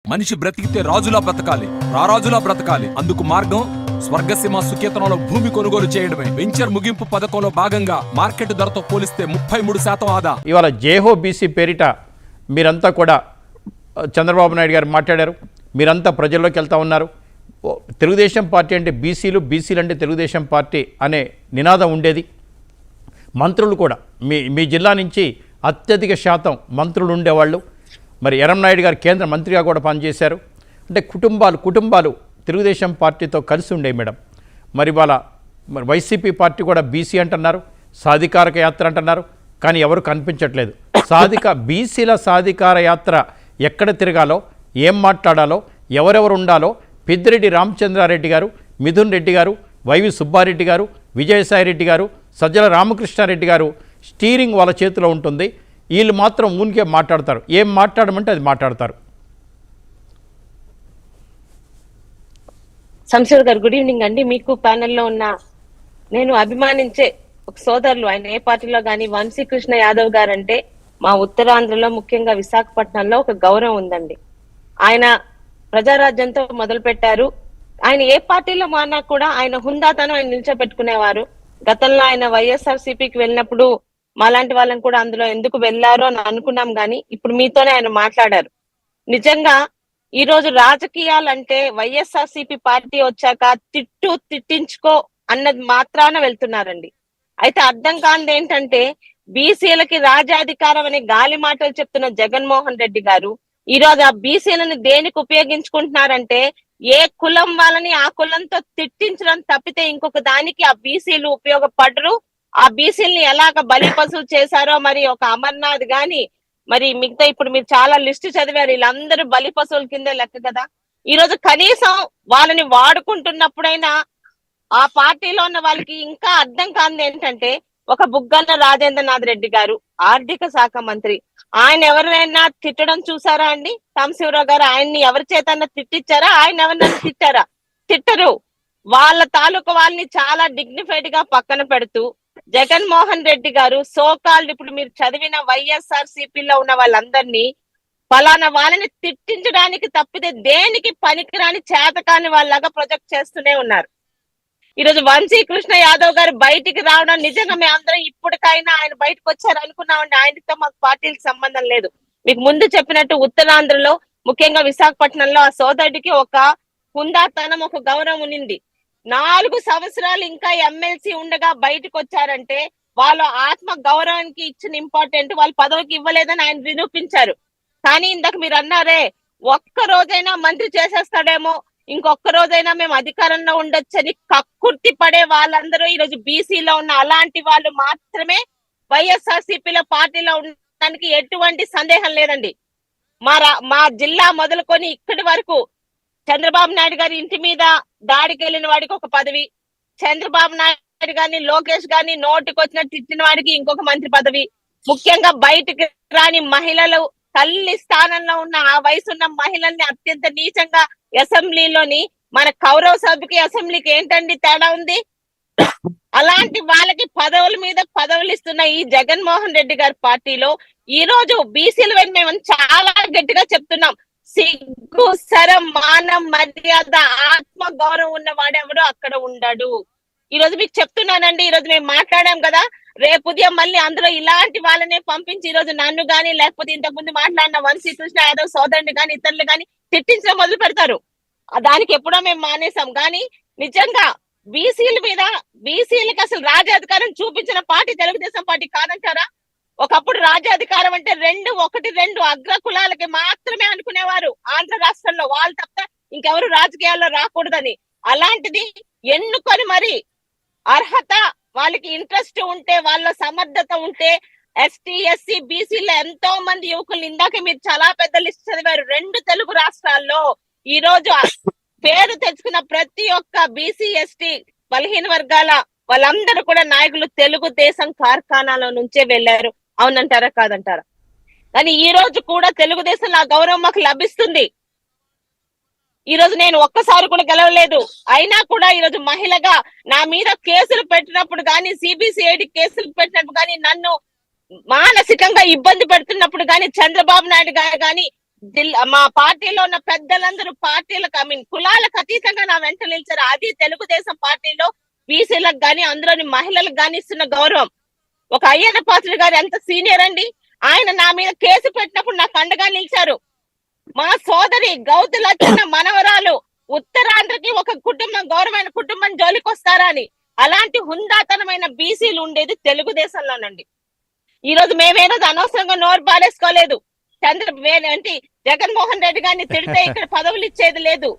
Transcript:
మనిషి బ్రతికితే రాజులా బ్రతకాలి, రారాజులా బ్రతకాలి. అందుకు మార్గం స్వర్గసీమ సుకేతనంలో భూమి కొనుగోలు చేయడమే. వెంచర్ ముగింపు పథకంలో భాగంగా మార్కెట్ ధరతో పోలిస్తే 33% ఆదా. ఇవాళ జేహో బీసీ పేరిట మీరంతా కూడా చంద్రబాబు నాయుడు గారు మాట్లాడారు. మీరంతా ప్రజల్లోకి వెళ్తా ఉన్నారు. తెలుగుదేశం పార్టీ అంటే బీసీలు, బీసీలు అంటే తెలుగుదేశం పార్టీ అనే నినాదం ఉండేది. మంత్రులు కూడా మీ జిల్లా నుంచి అత్యధిక శాతం మంత్రులు ఉండేవాళ్ళు. మరి ఎర్రంనాయుడు గారు కేంద్ర మంత్రిగా కూడా పనిచేశారు. అంటే కుటుంబాలు తెలుగుదేశం పార్టీతో కలిసి ఉండే మేడం. మరి మరి వైసీపీ పార్టీ కూడా బీసీ అంటున్నారు, సాధికారక యాత్ర అంటున్నారు, కానీ ఎవరు కనిపించట్లేదు. బీసీల సాధికార యాత్ర ఎక్కడ తిరగాలో, ఏం మాట్లాడాలో, ఎవరెవరు ఉండాలో పెద్దిరెడ్డి రామచంద్రారెడ్డి గారు, మిథున్ రెడ్డి గారు, వైవి సుబ్బారెడ్డి గారు, విజయసాయిరెడ్డి గారు, సజ్జల రామకృష్ణారెడ్డి గారు స్టీరింగ్ వాళ్ళ చేతిలో ఉంటుంది. వీళ్ళు మాత్రం ఊనికే మాట్లాడతారు. ఏం మాట్లాడమంటే అది మాట్లాడతారు. శంషేర్ గారు గుడ్ ఈవినింగ్ అండి. మీకు ప్యానెల్లో ఉన్న నేను అభిమానించే ఒక సోదరులు, ఆయన ఏ పార్టీలో కానీ వంశీకృష్ణ యాదవ్ గారు అంటే మా ఉత్తరాంధ్రలో ముఖ్యంగా విశాఖపట్నంలో ఒక గౌరవం ఉందండి. ఆయన ప్రజారాజ్యంతో మొదలు పెట్టారు. ఆయన ఏ పార్టీలో మారినా కూడా ఆయన హుందాతనం ఆయన నిల్చోబెట్టుకునేవారు. గతంలో ఆయన వైఎస్ఆర్ సిపికి వెళ్ళినప్పుడు మాలాంటి వాళ్ళని కూడా అందులో ఎందుకు వెళ్ళారో అని అనుకున్నాం, కానీ ఇప్పుడు మీతోనే ఆయన మాట్లాడారు. నిజంగా ఈ రోజు రాజకీయాలంటే వైఎస్ఆర్ సిపి పార్టీ వచ్చాక తిట్టించుకో అన్నది మాత్రాన వెళ్తున్నారండి. అయితే అర్థం కానిది ఏంటంటే బీసీలకి రాజాధికారం అనే గాలి మాటలు చెప్తున్న జగన్మోహన్ రెడ్డి గారు ఈ రోజు ఆ బీసీలను దేనికి ఉపయోగించుకుంటున్నారంటే ఏ కులం వాళ్ళని ఆ కులంతో తిట్టించడం తప్పితే ఇంకొక దానికి ఆ బీసీలు ఉపయోగపడరు. ఆ బీసీలని ఎలాగ బలి పశువులు చేశారో మరి ఒక అమర్నాథ్ గాని మరి మిగతా ఇప్పుడు మీరు చాలా లిస్ట్ చదివారు, వీళ్ళందరూ బలి పశువుల కిందే లెక్క కదా. ఈ రోజు కనీసం వాళ్ళని వాడుకుంటున్నప్పుడైనా ఆ పార్టీలో ఉన్న వాళ్ళకి ఇంకా అర్థం కానిది ఏంటంటే ఒక బుగ్గన్న రాజేంద్రనాథ్ రెడ్డి గారు ఆర్థిక శాఖ మంత్రి, ఆయన ఎవరైనా తిట్టడం చూసారా అండి? సాంబశివరావు గారు ఆయన్ని ఎవరి చేతన్నా తిట్టించారా? ఆయన ఎవరినైనా తిట్టారా? తిట్టరు. వాళ్ళ తాలూకు వాళ్ళని చాలా డిగ్నిఫైడ్ గా పక్కన పెడుతూ జగన్మోహన్ రెడ్డి గారు సోకాల్డ్ ఇప్పుడు మీరు చదివిన వైఎస్ఆర్ సిపిలో ఉన్న వాళ్ళందరినీ ఫలానా వాళ్ళని తిట్టించడానికి తప్పితే దేనికి పనికిరాని చేతకాని వాళ్ళలాగా ప్రొజెక్ట్ చేస్తూనే ఉన్నారు. ఈరోజు వంశీకృష్ణ యాదవ్ గారు బయటికి రావడం నిజంగా మేము అందరం ఇప్పటికైనా ఆయన బయటకు వచ్చారు అనుకున్నామండి. ఆయనతో మాకు పార్టీలకు సంబంధం లేదు. మీకు ముందు చెప్పినట్టు ఉత్తరాంధ్రలో ముఖ్యంగా విశాఖపట్నంలో ఆ సోదరుడికి ఒక హుందాతనం, ఒక గౌరవం ఉన్నింది. 4 సంవత్సరాలు ఇంకా ఎమ్మెల్సీ ఉండగా బయటకు వచ్చారంటే వాళ్ళ ఆత్మ గౌరవానికి ఇచ్చిన ఇంపార్టెంట్ వాళ్ళ పదవికి ఇవ్వలేదని ఆయన నిరూపించారు. కానీ ఇందాక మీరు అన్నారే ఒక్క రోజైనా మంత్రి చేసేస్తాడేమో, ఇంకొక రోజైనా మేము అధికారంలో ఉండొచ్చని కక్కుర్తి పడే వాళ్ళందరూ ఈరోజు బీసీలో ఉన్న అలాంటి వాళ్ళు మాత్రమే వైఎస్ఆర్ సిపిలో పార్టీలో ఉండడానికి ఎటువంటి సందేహం లేదండి. మా జిల్లా మొదలుకొని ఇక్కడి వరకు చంద్రబాబు నాయుడు గారి ఇంటి మీద దాడికి వెళ్ళిన వాడికి ఒక పదవి, చంద్రబాబు నాయుడు గారిని లోకేష్ గారిని నోటికి వచ్చినట్టు తిట్టిన వాడికి ఇంకొక మంత్రి పదవి, ముఖ్యంగా బయటికి రాని మహిళలు తల్లి స్థానంలో ఉన్న ఆ వయసున్న మహిళల్ని అత్యంత నీచంగా అసెంబ్లీలోని మన కౌరవ సభకి అసెంబ్లీకి ఏంటండి తేడా ఉంది? అలాంటి వాళ్ళకి పదవుల మీద పదవులు ఇస్తున్న ఈ జగన్మోహన్ రెడ్డి గారి పార్టీలో ఈ రోజు బీసీల వైపు మేము చాలా గట్టిగా చెప్తున్నాం. సిగ్గు, శరం, మానం, మర్యాద, ఆత్మ గౌరవం ఉన్న వాడెవడో అక్కడ ఉండడు. ఈ రోజు మీకు చెప్తున్నానండి, ఈ రోజు మేము మాట్లాడాం కదా, రేపు ఉదయం మళ్ళీ అందులో ఇలాంటి వాళ్ళనే పంపించి ఈ రోజు నన్ను గాని లేకపోతే ఇంతకు ముందు మాట్లాడిన వంశీకృష్ణ యాదవ్ సోదరుని గాని ఇతరులు గాని తిట్టించడం మొదలు పెడతారు. దానికి ఎప్పుడో మేము మానేసాం. కానీ నిజంగా బీసీల మీద బీసీలకి అసలు రాజ్యాధికారం చూపించిన పార్టీ తెలుగుదేశం పార్టీ కాదంటారా? ఒకప్పుడు రాజ్యాధికారం అంటే 2 అగ్ర కులాలకి మాత్రమే అనుకునేవారు ఆంధ్ర రాష్ట్రంలో, వాళ్ళు తప్ప ఇంకెవరు రాజకీయాల్లో రాకూడదని. అలాంటిది ఎన్నుకొని మరి అర్హత, వాళ్ళకి ఇంట్రెస్ట్ ఉంటే, వాళ్ళ సమర్థత ఉంటే ఎస్టీ, ఎస్సీ, బీసీలో ఎంతో మంది యువకులు ఇందాక మీరు చాలా పెద్ద లిస్ట్ చదివారు. 2 తెలుగు రాష్ట్రాల్లో ఈ రోజు పేరు తెచ్చుకున్న ప్రతి ఒక్క బీసీ, ఎస్టీ, బలహీన వర్గాల వాళ్ళందరూ కూడా నాయకులు తెలుగుదేశం కార్ఖానాలో నుంచే వెళ్లారు. అవునంటారా కాదంటారా? కానీ ఈ రోజు కూడా తెలుగుదేశం ఆ గౌరవం మాకు లభిస్తుంది. ఈ రోజు నేను ఒక్కసారి కూడా గెలవలేదు, అయినా కూడా ఈ రోజు మహిళగా నా మీద కేసులు పెట్టినప్పుడు కానీ, సిబిసిఐడి కేసులు పెట్టినప్పుడు కానీ, నన్ను మానసికంగా ఇబ్బంది పెడుతున్నప్పుడు కానీ, చంద్రబాబు నాయుడు గారు కానీ మా పార్టీలో ఉన్న పెద్దలందరూ పార్టీలకు కులాలకు అతీతంగా నా వెంట నిలిచారు. అది తెలుగుదేశం పార్టీలో బీసీలకు గాని అందులోని మహిళలకు గాని ఇస్తున్న గౌరవం. ఒక అయ్యన్న పాత్రుడు గారు ఎంత సీనియర్ అండి, ఆయన నా మీద కేసు పెట్టినప్పుడు నాకు అండగా నిలిచారు. మా సోదరి గౌతు లచ్చన్న మనవరాలు ఉత్తరాంధ్రకి ఒక కుటుంబం, గౌరవమైన కుటుంబం జోలికి వస్తారా అని, అలాంటి హుందాతనమైన బీసీలు ఉండేది తెలుగుదేశంలోనండి. ఈ రోజు మేమేరోజు అనవసరంగా నోరు పారేసుకోలేదు. జగన్మోహన్ రెడ్డి గారిని తిడితే ఇక్కడ పదవులు ఇచ్చేది లేదు.